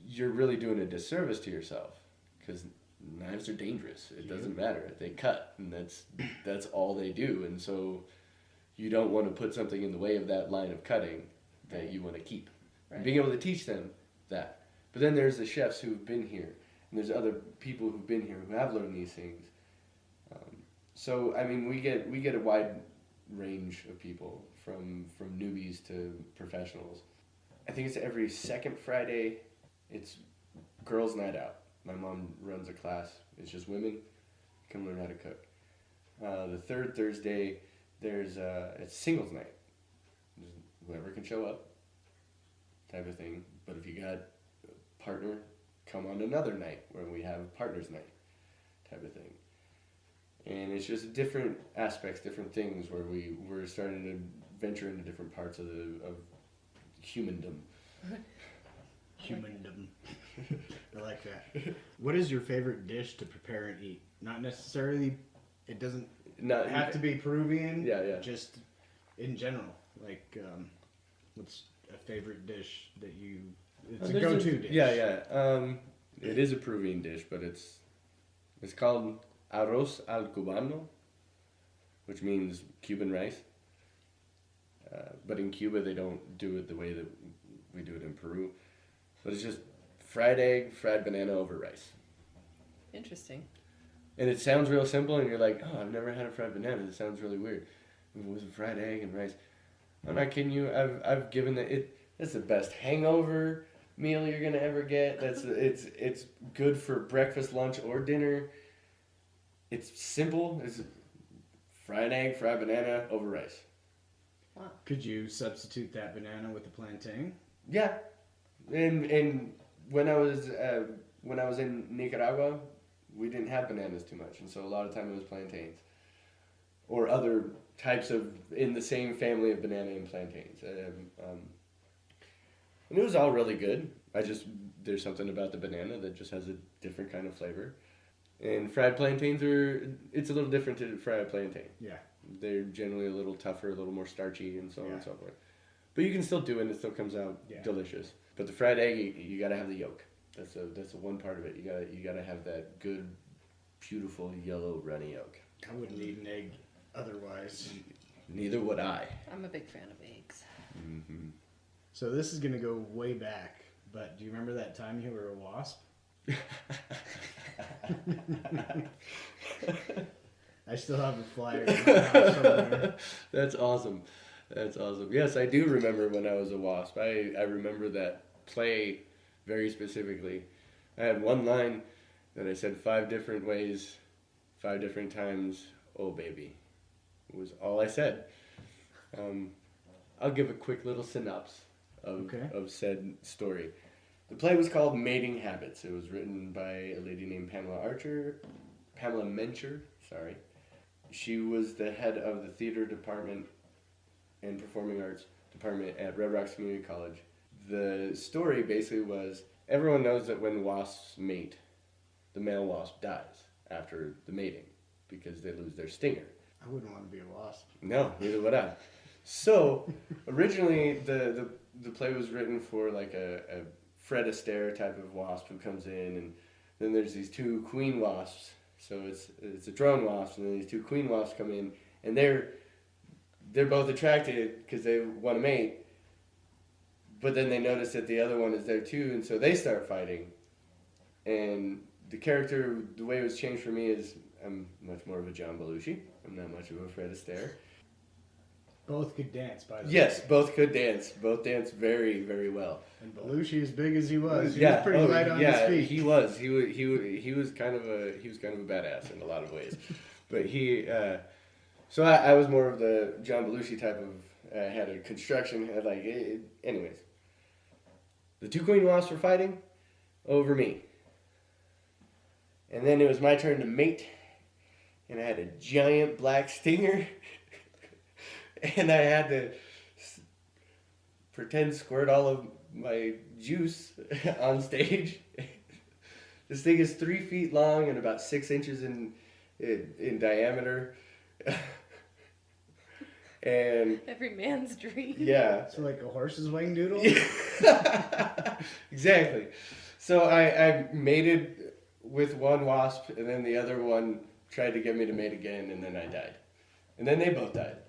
you're really doing a disservice to yourself, because knives are dangerous. It doesn't matter. They cut, and that's all they do. And so you don't want to put something in the way of that line of cutting that you want to keep. Right. Being able to teach them that. But then there's the chefs who've been here, and there's other people who've been here who have learned these things. So I mean, we get a wide range of people, from newbies to professionals. I think it's every second Friday. It's girls' night out. My mom runs a class. It's just women can learn how to cook. The third Thursday, it's singles night. Whoever can show up, type of thing. But if you got a partner, come on another night where we have partners' night, type of thing. And it's just different aspects, different things where we're starting to venture into different parts of humandom. Humandom. I like that. What is your favorite dish to prepare and eat? Not necessarily, it doesn't have to be Peruvian. Yeah. Just in general. Like, what's a favorite dish that it's a go-to dish? Yeah. It is a Peruvian dish, but it's called arroz al cubano, which means Cuban rice. But in Cuba, they don't do it the way that we do it in Peru. But it's just fried egg, fried banana over rice. Interesting. And it sounds real simple, and you're like, oh, I've never had a fried banana. It sounds really weird. With a fried egg and rice. I'm not kidding you. I've given it's the best hangover meal you're gonna ever get. It's good for breakfast, lunch, or dinner. It's simple. It's fried egg, fried banana over rice. Wow. Could you substitute that banana with the plantain? Yeah, and when I was in Nicaragua, we didn't have bananas too much, and so a lot of time it was plantains, or other types of in the same family of banana and plantains. And it was all really good. There's something about the banana that just has a different kind of flavor. And fried plantains it's a little different to fried plantain. Yeah. They're generally a little tougher, a little more starchy, and so on and Yeah. so forth. But you can still do it, and it still comes out delicious. But the fried egg, you gotta have the yolk. That's the one part of it. You gotta have that good, beautiful yellow runny yolk. I wouldn't eat an egg otherwise. Neither would I. I'm a big fan of eggs. Mm-hmm. So this is going to go way back, but do you remember that time you were a wasp? I still have a flyer in my house somewhere. That's awesome. Yes, I do remember when I was a wasp. I remember that play very specifically. I had one line, that I said 5 different ways, 5 different times, "Oh baby," was all I said. I'll give a quick little synopsis of said story. The play was called Mating Habits. It was written by a lady named Pamela Mencher, sorry. She was the head of the theater department and performing arts department at Red Rocks Community College. The story basically was, everyone knows that when wasps mate, the male wasp dies after the mating because they lose their stinger. I wouldn't want to be a wasp. No, neither would I. So, originally, the play was written for like a Fred Astaire type of wasp who comes in, and then there's these 2 queen wasps. So it's a drone wasp, and then these 2 queen wasps come in, and they're both attracted because they want to mate, but then they notice that the other one is there too, and so they start fighting. And the character, the way it was changed for me is I'm much more of a John Belushi. I'm not much of a Fred Astaire. Both could dance, by the way. Yes, both could dance. Both danced very, very well. And Belushi, as big as he was pretty light on his feet. He was. He was kind of a badass in a lot of ways. But so I was more of the John Belushi type of. Had a construction. Anyways, the 2 queen wasps were fighting over me, and then it was my turn to mate, and I had a giant black stinger. And I had to pretend squirt all of my juice on stage. This thing is 3 feet long and about 6 inches in diameter. And every man's dream. Yeah. So like a horse's wing doodle? Exactly. So I mated with one wasp, and then the other one tried to get me to mate again, and then I died. And then they both died.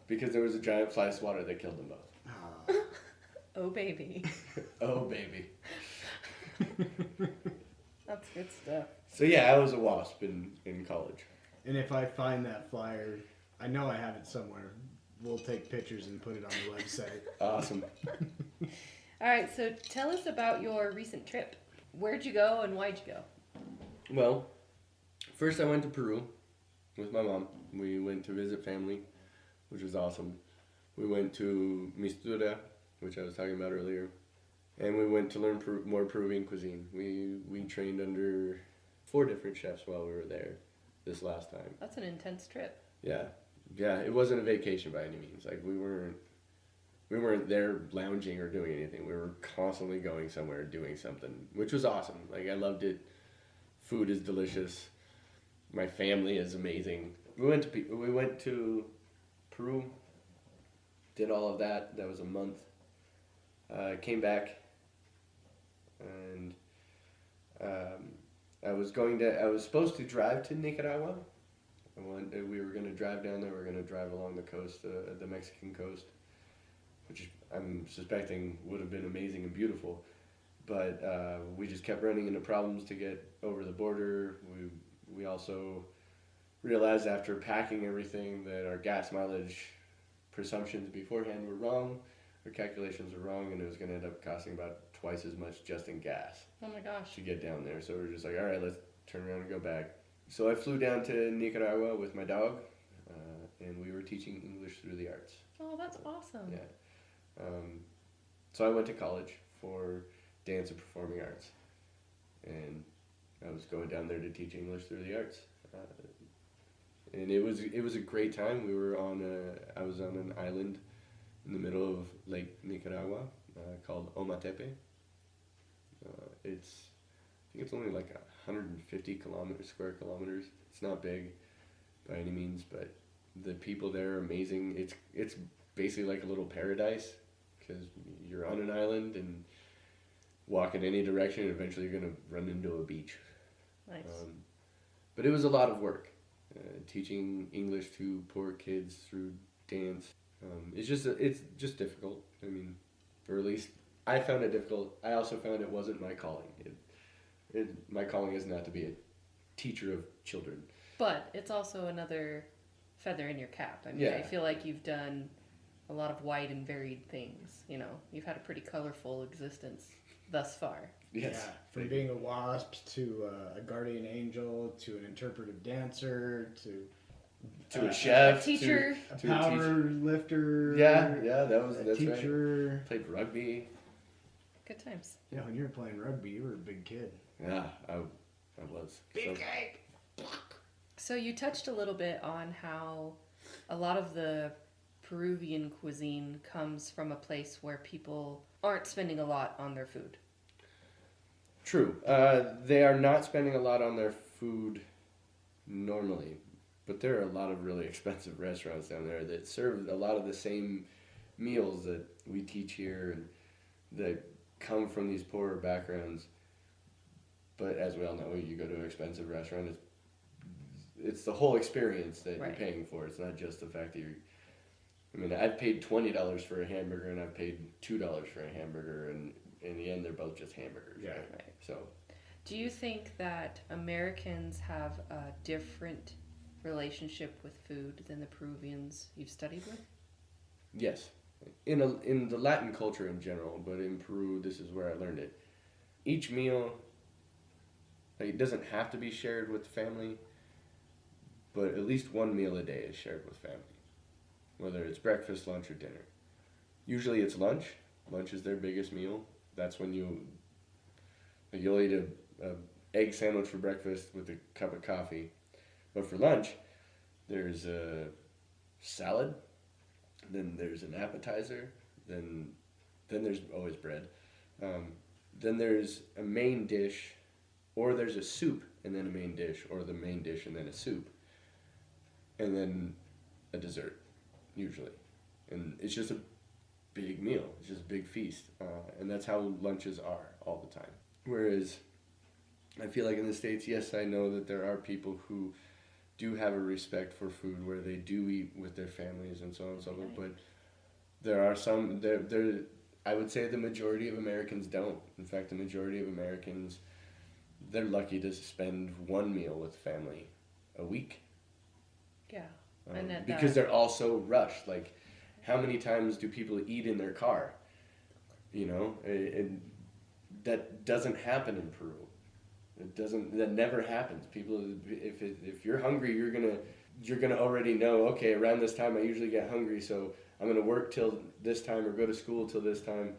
Because there was a giant fly swatter that killed them both. Oh, baby. Oh, baby. That's good stuff. So, yeah, I was a wasp in college. And if I find that flyer, I know I have it somewhere. We'll take pictures and put it on the website. Awesome. All right, so tell us about your recent trip. Where'd you go and why'd you go? Well, first I went to Peru with my mom. We went to visit family, which was awesome. We went to Mistura, which I was talking about earlier, and we went to learn more Peruvian cuisine. We trained under 4 different chefs while we were there this last time. That's an intense trip. Yeah, it wasn't a vacation by any means. Like we weren't there lounging or doing anything. We were constantly going somewhere, doing something, which was awesome. Like I loved it. Food is delicious. My family is amazing. We went to Peru, did all of that. That was a month. Came back, and I was supposed to drive to Nicaragua. We were going to drive down there. We were going to drive along the coast, the Mexican coast, which I'm suspecting would have been amazing and beautiful. But we just kept running into problems to get over the border. We also realized after packing everything that our gas mileage presumptions beforehand were wrong. Our calculations were wrong, and it was going to end up costing about twice as much just in gas. Oh my gosh. To get down there. So we were just like, all right, let's turn around and go back. So I flew down to Nicaragua with my dog, and we were teaching English through the arts. Oh, that's awesome. Yeah. So I went to college for dance and performing arts, and I was going down there to teach English through the arts. And it was a great time. I was on an island in the middle of Lake Nicaragua called Ometepe. I think it's only like 150 square kilometers. It's not big by any means, but the people there are amazing. It's basically like a little paradise because you're on an island and walk in any direction, and eventually you're going to run into a beach. Nice. But it was a lot of work. Teaching English to poor kids through dance. It's just difficult. I mean, or at least I found it difficult. I also found it wasn't my calling. My calling is not to be a teacher of children. But it's also another feather in your cap. I mean, Yeah. I feel like you've done a lot of wide and varied things. You know, you've had a pretty colorful existence thus far. Yes. Yeah, from being a wasp to a guardian angel to an interpretive dancer to a chef, A teacher. a to a power teacher. lifter. Yeah, a that's right. teacher. Played rugby. Good times. Yeah, when you were playing rugby, you were a big kid. Yeah, I was. So you touched a little bit on how a lot of the Peruvian cuisine comes from a place where people aren't spending a lot on their food. True. They are not spending a lot on their food normally, but there are a lot of really expensive restaurants down there that serve a lot of the same meals that we teach here and that come from these poorer backgrounds. But as we all know, you go to an expensive restaurant, it's the whole experience that Right. you're paying for. It's not just the fact that you're... I mean, I've paid $20 for a hamburger and I've paid $2 for a hamburger, and in the end, they're both just hamburgers. Yeah. Right? Right. So, Do you think that Americans have a different relationship with food than the Peruvians you've studied with? yes. In the Latin culture in general, but in Peru, this is where I learned it. Each meal, like, it doesn't have to be shared with the family, but at least one meal a day is shared with family, whether it's breakfast, lunch, or dinner. Usually it's lunch. Lunch is their biggest meal. That's when you'll eat a egg sandwich for breakfast with a cup of coffee. But for lunch, there's a salad, then there's an appetizer, then there's always bread. Then there's a main dish, or there's a soup and then a main dish, or the main dish and then a soup, and then a dessert, usually. And it's just a big meal. It's just a big feast. And that's how lunches are all the time. Whereas I feel like in the States, yes, I know that there are people who do have a respect for food where they do eat with their families and so on and so forth, but there are some, I would say the majority of Americans don't. In fact, the majority of Americans, they're lucky to spend one meal with family a week. Yeah. And at Because they're all so rushed. Like, how many times do people eat in their car? You know, and that doesn't happen in Peru. That never happens. People, if you're hungry, you're gonna already know, okay, around this time I usually get hungry, so I'm gonna work till this time or go to school till this time.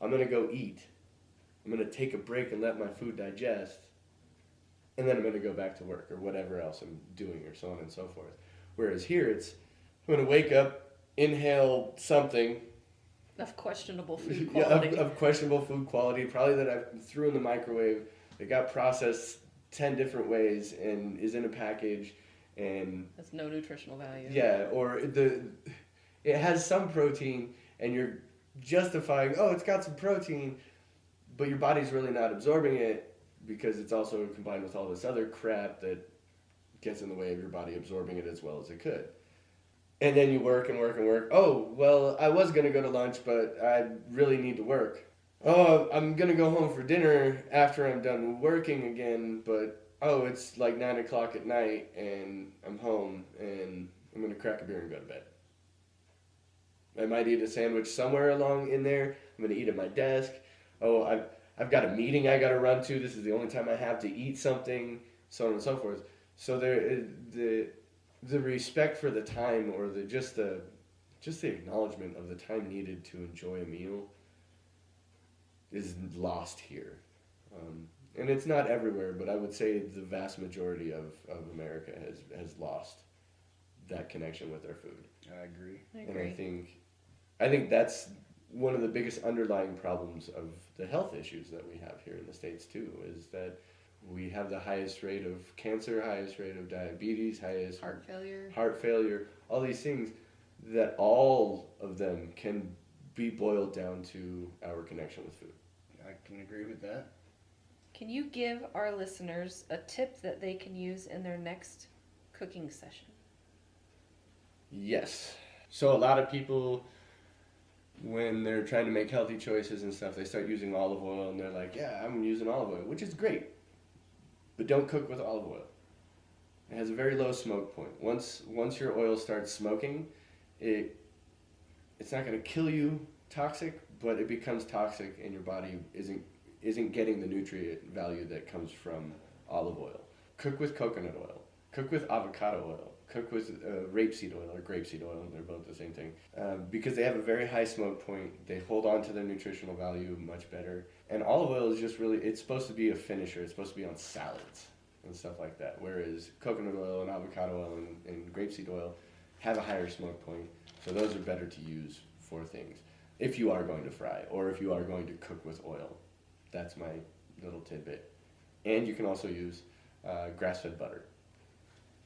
I'm gonna go eat. I'm gonna take a break and let my food digest, and then I'm gonna go back to work or whatever else I'm doing, or so on and so forth. Whereas here, I'm gonna wake up, inhale something. Of questionable food Yeah, quality. of questionable food quality, probably that I threw in the microwave. It got processed 10 different ways and is in a package, and Has no nutritional value. yeah, or it has some protein, and you're justifying, oh, it's got some protein, but your body's really not absorbing it because it's also combined with all this other crap that gets in the way of your body absorbing it as well as it could. And then you work and work and work. Oh, well, I was going to go to lunch, but I really need to work. Oh, I'm going to go home for dinner after I'm done working again, but, oh, it's like 9 o'clock at night, and I'm home, and I'm going to crack a beer and go to bed. I might eat a sandwich somewhere along in there. I'm going to eat at my desk. Oh, I've got a meeting I got to run to. This is the only time I have to eat something, so on and so forth. So the respect for the time, or just the acknowledgement of the time needed to enjoy a meal is lost here. And it's not everywhere, but I would say the vast majority of America has lost that connection with their food. I agree. I And agree. I think that's one of the biggest underlying problems of the health issues that we have here in the States too, is that we have the highest rate of cancer, highest rate of diabetes, highest Heart failure, all these things, that all of them can be boiled down to our connection with food. I can agree with that. Can you give our listeners a tip that they can use in their next cooking session? Yes. So a lot of people, when they're trying to make healthy choices and stuff, they start using olive oil, and they're like, yeah, I'm using olive oil, which is great. But don't cook with olive oil. It has a very low smoke point. Once your oil starts smoking, it's it's not going to kill you toxic, but it becomes toxic and your body isn't getting the nutrient value that comes from olive oil. Cook with coconut oil. Cook with avocado oil. Cook with rapeseed oil or grapeseed oil. They're both the same thing. Because they have a very high smoke point. They hold on to their nutritional value much better. And olive oil is just really, it's supposed to be a finisher. It's supposed to be on salads and stuff like that. Whereas coconut oil and avocado oil and grapeseed oil have a higher smoke point. So those are better to use for things. If you are going to fry or if you are going to cook with oil. That's my little tidbit. And you can also use grass-fed butter.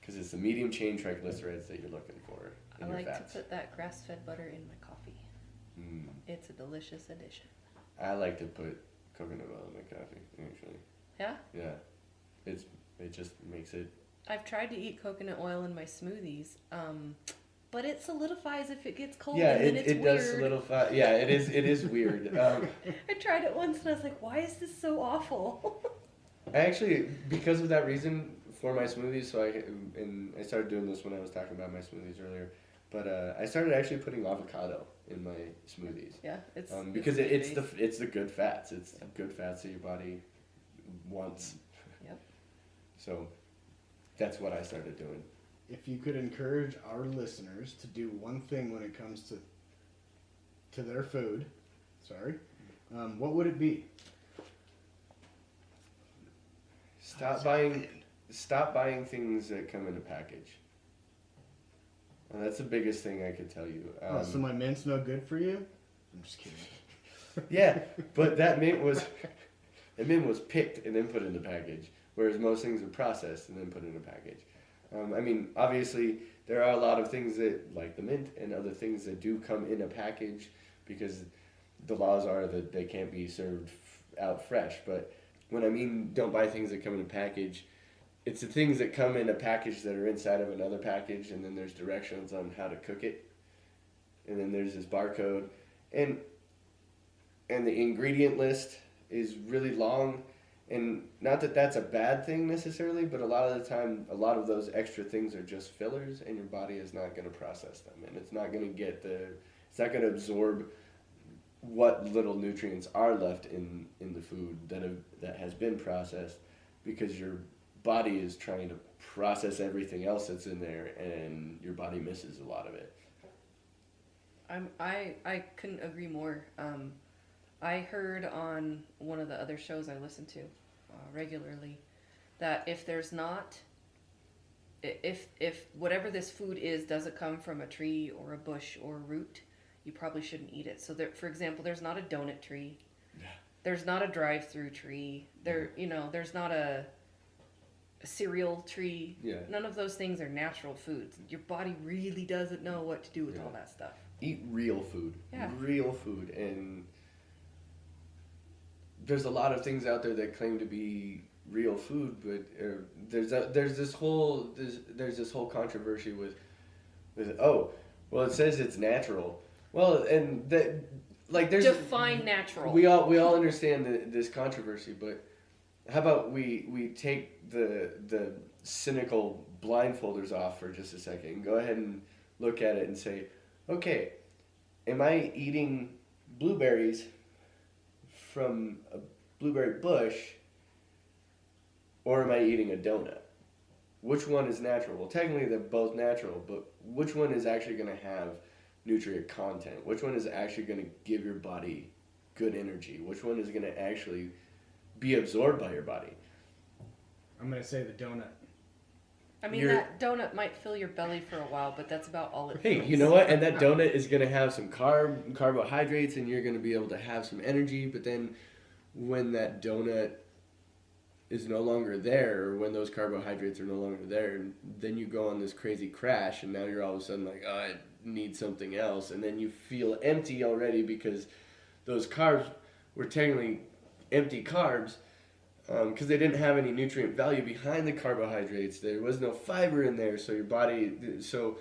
Because it's the medium chain triglycerides that you're looking for in I your like fats. to put that grass-fed butter in my coffee. It's a delicious addition. I like to put coconut oil in my coffee, actually. Yeah? Yeah. It just makes it... I've tried to eat coconut oil in my smoothies, but it solidifies if it gets cold, Yeah, and then it's it weird. does solidify. Yeah, it is weird. I tried it once and I was like, why is this so awful? I actually, because of that reason, for my smoothies, I started doing this when I was talking about my smoothies earlier, but I started actually putting avocado in my smoothies. Yeah, it's because it's the good fats. It's good fats that your body wants. Yep. So that's what I started doing. If you could encourage our listeners to do one thing when it comes to their food, what would it be? Stop buying things that come in a package. That's the biggest thing I could tell you. So my mint's no good for you? I'm just kidding. Yeah, but that mint was picked and then put in the package, whereas most things are processed and then put in a package. I mean, obviously, there are a lot of things that, like the mint and other things that do come in a package because the laws are that they can't be served out fresh. But when I mean don't buy things that come in a package, it's the things that come in a package that are inside of another package, and then there's directions on how to cook it. And then there's this barcode. And the ingredient list is really long. And not that that's a bad thing necessarily, but a lot of the time, a lot of those extra things are just fillers, and your body is not going to process them. And it's not going to it's not going to absorb what little nutrients are left in the food that has been processed, because your body is trying to process everything else that's in there, and your body misses a lot of it. I couldn't agree more. I heard on one of the other shows I listen to regularly that if whatever this food is doesn't come from a tree or a bush or a root, you probably shouldn't eat it. So there, for example, there's not a donut tree. Yeah. There's not a drive-through tree. There's not a cereal tree. Yeah. None of those things are natural foods. Your body really doesn't know what to do with all that stuff. Eat real food. Yeah. Real food. And there's a lot of things out there that claim to be real food, but there's this whole controversy with it says it's natural. Well, and that, like, there's Define natural. We all understand this controversy, but how about we take the cynical blindfolders off for just a second and go ahead and look at it and say, okay, am I eating blueberries from a blueberry bush, or am I eating a donut? Which one is natural? Well, technically they're both natural, but which one is actually going to have nutrient content? Which one is actually going to give your body good energy? Which one is going to actually be absorbed by your body? I'm going to say the donut. I mean, that donut might fill your belly for a while, but that's about all it Hey, fills. you know what? And that donut is going to have some carbohydrates, and you're going to be able to have some energy. But then when that donut is no longer there, or when those carbohydrates are no longer there, then you go on this crazy crash, and now you're all of a sudden like, oh, I need something else. And then you feel empty already because those carbs were technically empty carbs, because they didn't have any nutrient value behind the carbohydrates. There was no fiber in there, so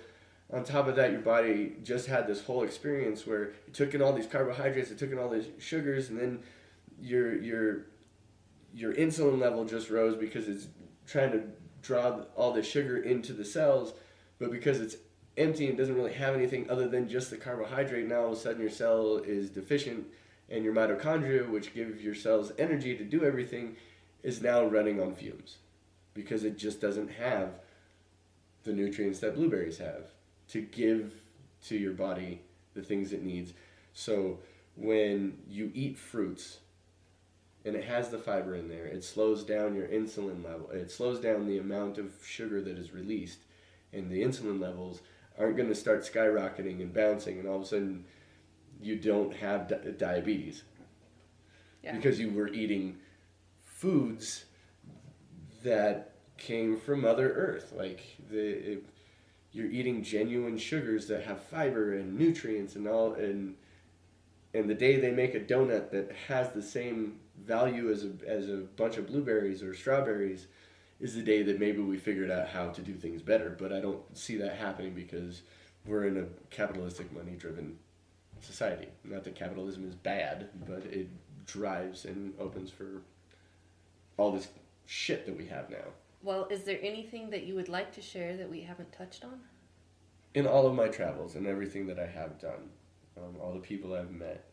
on top of that, your body just had this whole experience where it took in all these carbohydrates, it took in all these sugars, and then your insulin level just rose because it's trying to draw all the sugar into the cells, but because it's empty and doesn't really have anything other than just the carbohydrate, now all of a sudden your cell is deficient, and your mitochondria, which give your cells energy to do everything, is now running on fumes because it just doesn't have the nutrients that blueberries have to give to your body the things it needs. So when you eat fruits and it has the fiber in there, it slows down your insulin level. It slows down the amount of sugar that is released, and the insulin levels aren't going to start skyrocketing and bouncing, and all of a sudden you don't have diabetes. Yeah. Because you were eating foods that came from Mother Earth. Like you're eating genuine sugars that have fiber and nutrients and all, and the day they make a donut that has the same value as a bunch of blueberries or strawberries is the day that maybe we figured out how to do things better. But I don't see that happening because we're in a capitalistic, money-driven society. Not that capitalism is bad, but it drives and opens for all this shit that we have now. Well, is there anything that you would like to share that we haven't touched on? In all of my travels and everything that I have done, all the people I've met,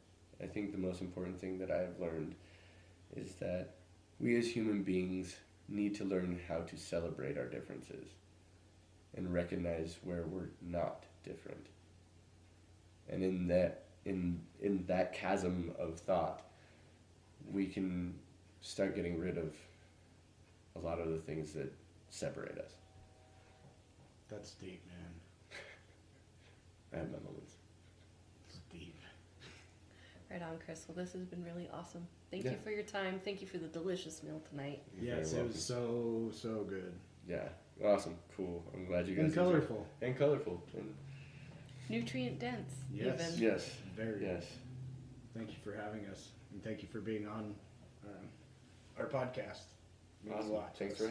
I think the most important thing that I've learned is that we as human beings need to learn how to celebrate our differences and recognize where we're not different. And in that chasm of thought, we can start getting rid of a lot of the things that separate us. That's deep, man. I have my moments. It's deep. Right on, Chris. Well, this has been really awesome. Thank Yeah. you for your time. Thank you for the delicious meal tonight. You're Yes, very it was welcome. so good. Yeah, awesome, cool. I'm glad you guys And enjoyed it. colorful. And colorful. And Nutrient dense. Yes. Even. yes, Very. yes. Thank you for having us, and thank you for being on our podcast. It means a Awesome. lot to Thanks us.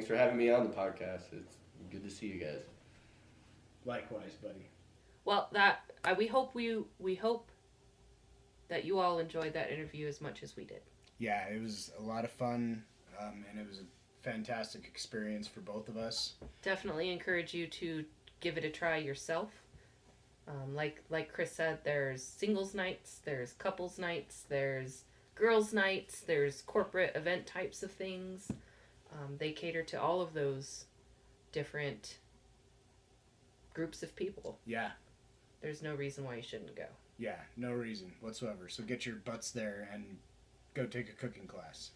for having me on the podcast. It's good to see you guys. Likewise, buddy. Well, we hope that you all enjoyed that interview as much as we did. Yeah, it was a lot of fun, and it was a fantastic experience for both of us. Definitely encourage you to give it a try yourself. Like Chris said, there's singles nights, there's couples nights, there's girls nights, there's corporate event types of things. They cater to all of those different groups of people. Yeah, There's no reason why you shouldn't go. yeah, no reason whatsoever. So get your butts there and go take a cooking class.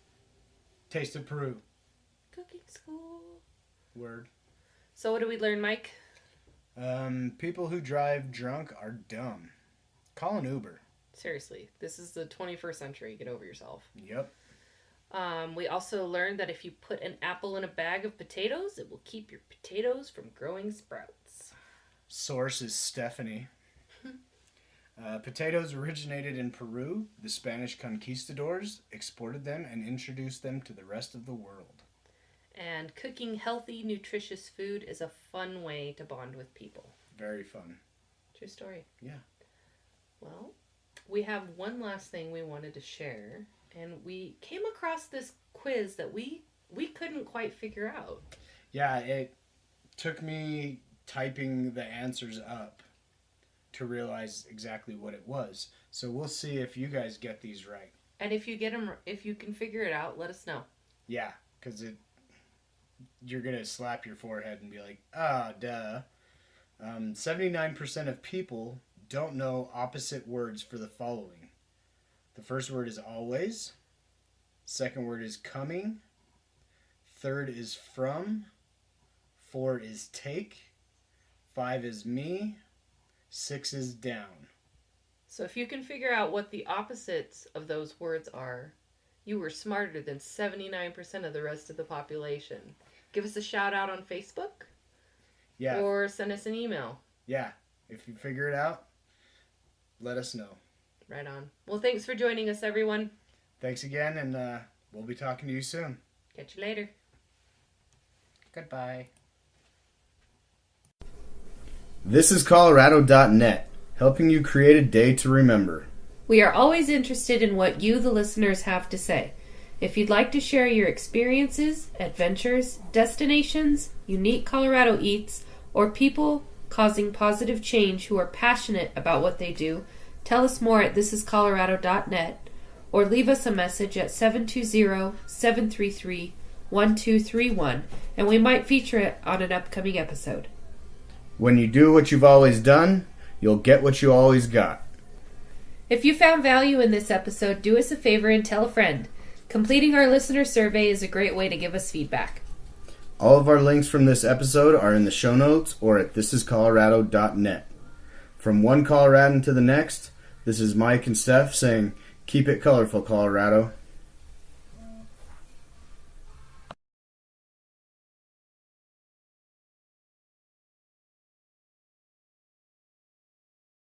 Taste of Peru. Cooking school. Word. So what did we learn, Mike? People who drive drunk are dumb. Call an Uber. Seriously, this is the 21st century. Get over yourself. Yep. We also learned that if you put an apple in a bag of potatoes, it will keep your potatoes from growing sprouts. Source is Stephanie. Potatoes originated in Peru. The Spanish conquistadors exported them and introduced them to the rest of the world. And cooking healthy, nutritious food is a fun way to bond with people. Very fun. True story. Yeah. Well, we have one last thing we wanted to share, and we came across this quiz that we couldn't quite figure out. Yeah, it took me typing the answers up to realize exactly what it was. So we'll see if you guys get these right. And if you can figure it out, let us know. Yeah, because you're going to slap your forehead and be like, duh. 79% of people don't know opposite words for the following. The first word is always. Second word is coming. Third is from. 4 is take. 5 is me. 6 is down. So if you can figure out what the opposites of those words are, you were smarter than 79% of the rest of the population. Give us a shout out on Facebook. Yeah. Or send us an email. Yeah. If you figure it out, let us know. Right on. Well, thanks for joining us, everyone. Thanks again, and we'll be talking to you soon. Catch you later. Goodbye. This is Colorado.net, helping you create a day to remember. We are always interested in what you, the listeners, have to say. If you'd like to share your experiences, adventures, destinations, unique Colorado eats, or people causing positive change who are passionate about what they do, tell us more at thisiscolorado.net or leave us a message at 720-733-1231 and we might feature it on an upcoming episode. When you do what you've always done, you'll get what you always got. If you found value in this episode, do us a favor and tell a friend. Completing our listener survey is a great way to give us feedback. All of our links from this episode are in the show notes or at thisiscolorado.net. From one Coloradan to the next, this is Mike and Steph saying, keep it colorful, Colorado.